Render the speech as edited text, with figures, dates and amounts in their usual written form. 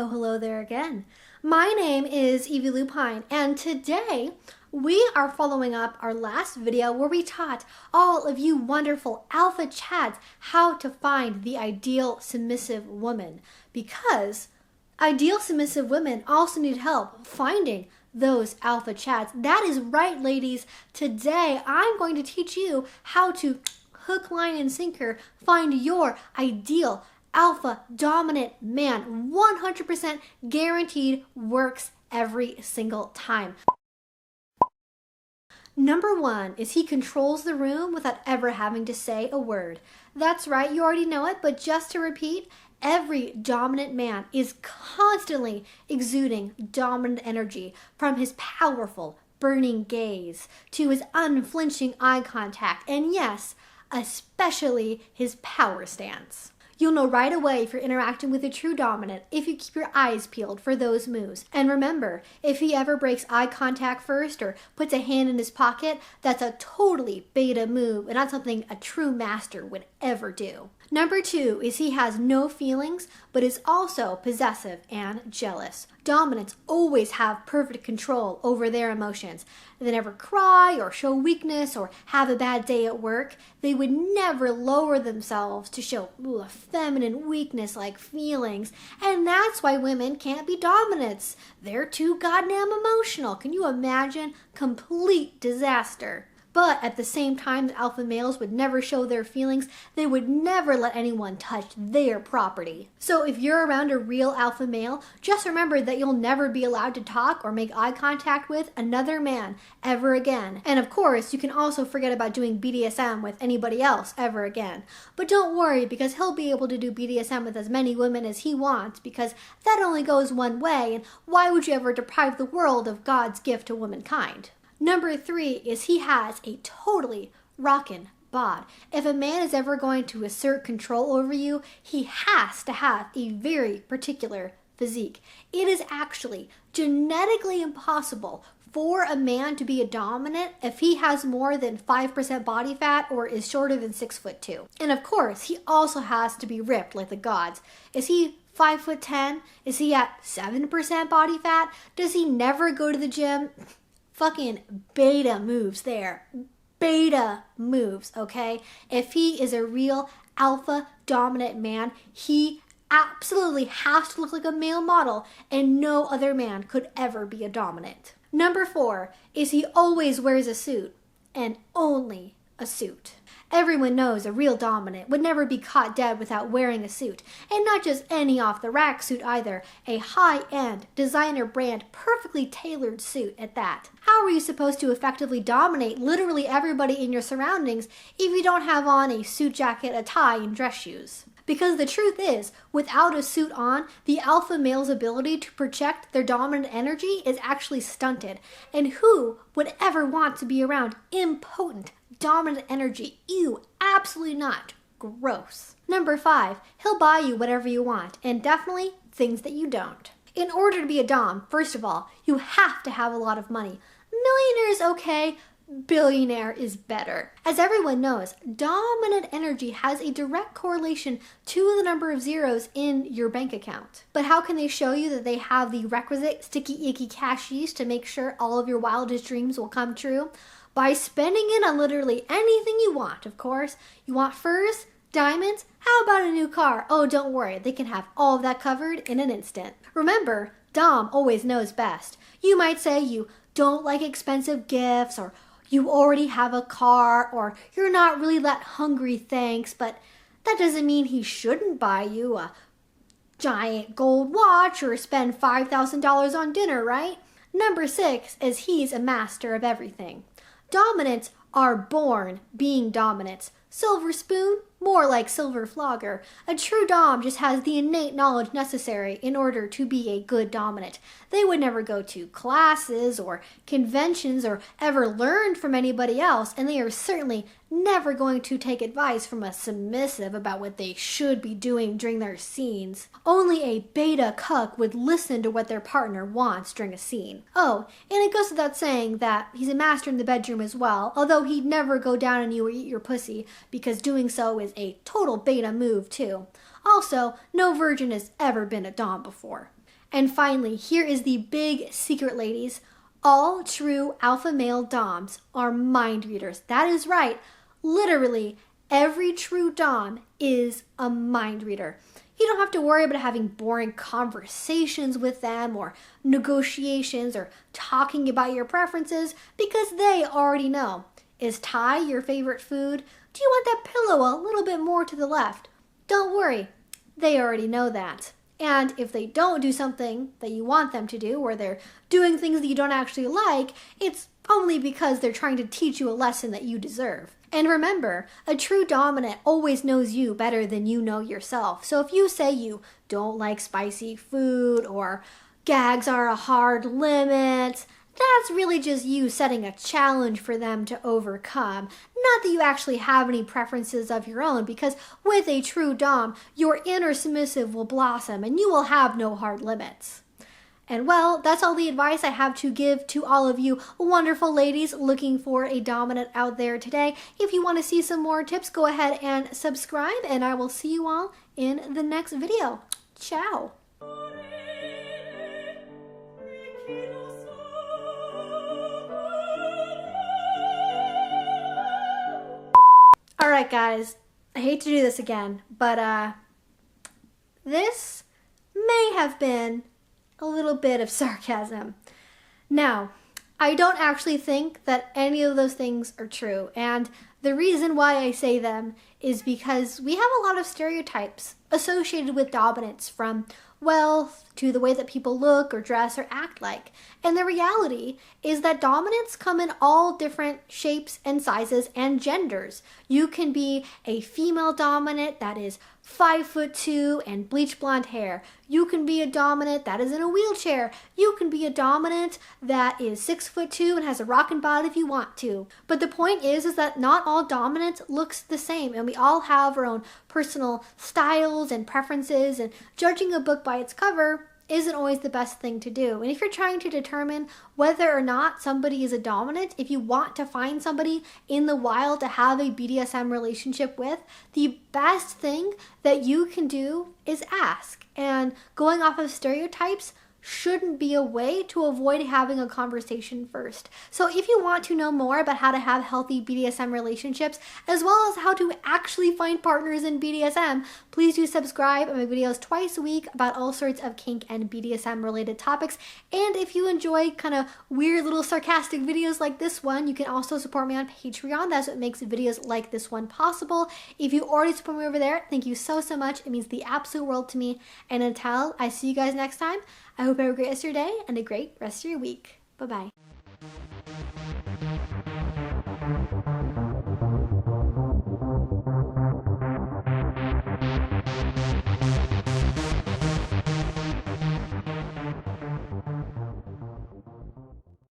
Oh, hello there again. My name is Evie Lupine, and today we are following up our last video where we taught all of you wonderful alpha chads how to find the ideal submissive woman, because ideal submissive women also need help finding those alpha chads. That is right, ladies. Today I'm going to teach you how to hook, line, and sinker find your ideal alpha dominant man. 100% guaranteed, works every single time. Number one is he controls the room without ever having to say a word. That's right, you already know it, but just to repeat, every dominant man is constantly exuding dominant energy, from his powerful, burning gaze to his unflinching eye contact, and yes, especially his power stance. You'll know right away if you're interacting with a true dominant if you keep your eyes peeled for those moves. And remember, if he ever breaks eye contact first or puts a hand in his pocket, that's a totally beta move and not something a true master would ever do. Number two is he has no feelings, but is also possessive and jealous. Dominants always have perfect control over their emotions. They never cry or show weakness or have a bad day at work. They would never lower themselves to show feminine weakness like feelings. And that's why women can't be dominants. They're too goddamn emotional. Can you imagine? Complete disaster. But at the same time, the alpha males would never show their feelings. They would never let anyone touch their property. So if you're around a real alpha male, just remember that you'll never be allowed to talk or make eye contact with another man ever again. And of course, you can also forget about doing BDSM with anybody else ever again. But don't worry, because he'll be able to do BDSM with as many women as he wants, because that only goes one way, and why would you ever deprive the world of God's gift to womankind? Number three is he has a totally rockin' bod. If a man is ever going to assert control over you, he has to have a very particular physique. It is actually genetically impossible for a man to be a dominant if he has more than 5% body fat or is shorter than 6'2". And of course, he also has to be ripped like the gods. Is he 5'10"? Is he at 7% body fat? Does he never go to the gym? Fucking beta moves there. Beta moves, okay? If he is a real alpha dominant man, he absolutely has to look like a male model, and no other man could ever be a dominant. Number four is he always wears a suit, and only a suit. Everyone knows a real dominant would never be caught dead without wearing a suit. And not just any off-the-rack suit either. A high-end, designer brand, perfectly tailored suit at that. How are you supposed to effectively dominate literally everybody in your surroundings if you don't have on a suit jacket, a tie, and dress shoes? Because the truth is, without a suit on, the alpha male's ability to project their dominant energy is actually stunted. And who would ever want to be around impotent, dominant energy? Ew, absolutely not. Gross. Number five, he'll buy you whatever you want, and definitely things that you don't. In order to be a dom, first of all, you have to have a lot of money. Millionaire is okay, billionaire is better. As everyone knows, dominant energy has a direct correlation to the number of zeros in your bank account. But how can they show you that they have the requisite sticky icky cashies to make sure all of your wildest dreams will come true? By spending it on literally anything you want, of course. You want furs? Diamonds? How about a new car? Oh, don't worry, they can have all of that covered in an instant. Remember, Dom always knows best. You might say you don't like expensive gifts, or you already have a car, or you're not really that hungry, thanks, but that doesn't mean he shouldn't buy you a giant gold watch or spend $5,000 on dinner, right? Number six is he's a master of everything. Dominants are born being dominants. Silver spoon? More like silver flogger. A true dom just has the innate knowledge necessary in order to be a good dominant. They would never go to classes or conventions or ever learn from anybody else, and they are certainly never going to take advice from a submissive about what they should be doing during their scenes. Only a beta-cuck would listen to what their partner wants during a scene. Oh, and it goes without saying that he's a master in the bedroom as well, although he'd never go down on you or eat your pussy, because doing so is a total beta move too. Also, no virgin has ever been a dom before. And finally, here is the big secret, ladies. All true alpha male doms are mind readers. That is right. Literally, every true dom is a mind reader. You don't have to worry about having boring conversations with them or negotiations or talking about your preferences because they already know. Is Thai your favorite food? Do you want that pillow a little bit more to the left? Don't worry, they already know that. And if they don't do something that you want them to do, or they're doing things that you don't actually like, it's only because they're trying to teach you a lesson that you deserve. And remember, a true dominant always knows you better than you know yourself. So if you say you don't like spicy food, or gags are a hard limit, that's really just you setting a challenge for them to overcome. Not that you actually have any preferences of your own, because with a true dom, your inner submissive will blossom and you will have no hard limits. And well, that's all the advice I have to give to all of you wonderful ladies looking for a dominant out there today. If you want to see some more tips, go ahead and subscribe, and I will see you all in the next video. Ciao! Alright guys, I hate to do this again, but this may have been a little bit of sarcasm. Now, I don't actually think that any of those things are true, and the reason why I say them is because we have a lot of stereotypes associated with dominance, from wealth to the way that people look or dress or act like. And the reality is that dominants come in all different shapes and sizes and genders. You can be a female dominant that is 5'2" and bleach blonde hair. You can be a dominant that is in a wheelchair. You can be a dominant that is 6'2" and has a rockin' body if you want to. But the point is that not all dominance looks the same, and we all have our own personal styles and preferences, and judging a book by its cover isn't always the best thing to do. And if you're trying to determine whether or not somebody is a dominant, if you want to find somebody in the wild to have a BDSM relationship with, the best thing that you can do is ask. And going off of stereotypes shouldn't be a way to avoid having a conversation first. So if you want to know more about how to have healthy BDSM relationships, as well as how to actually find partners in BDSM, please do subscribe. I make videos twice a week about all sorts of kink and BDSM related topics. And if you enjoy kind of weird little sarcastic videos like this one, you can also support me on Patreon. That's what makes videos like this one possible. If you already support me over there, thank you so much. It means the absolute world to me. And until I see you guys next time, I hope you have a great rest of your day and a great rest of your week. Bye-bye.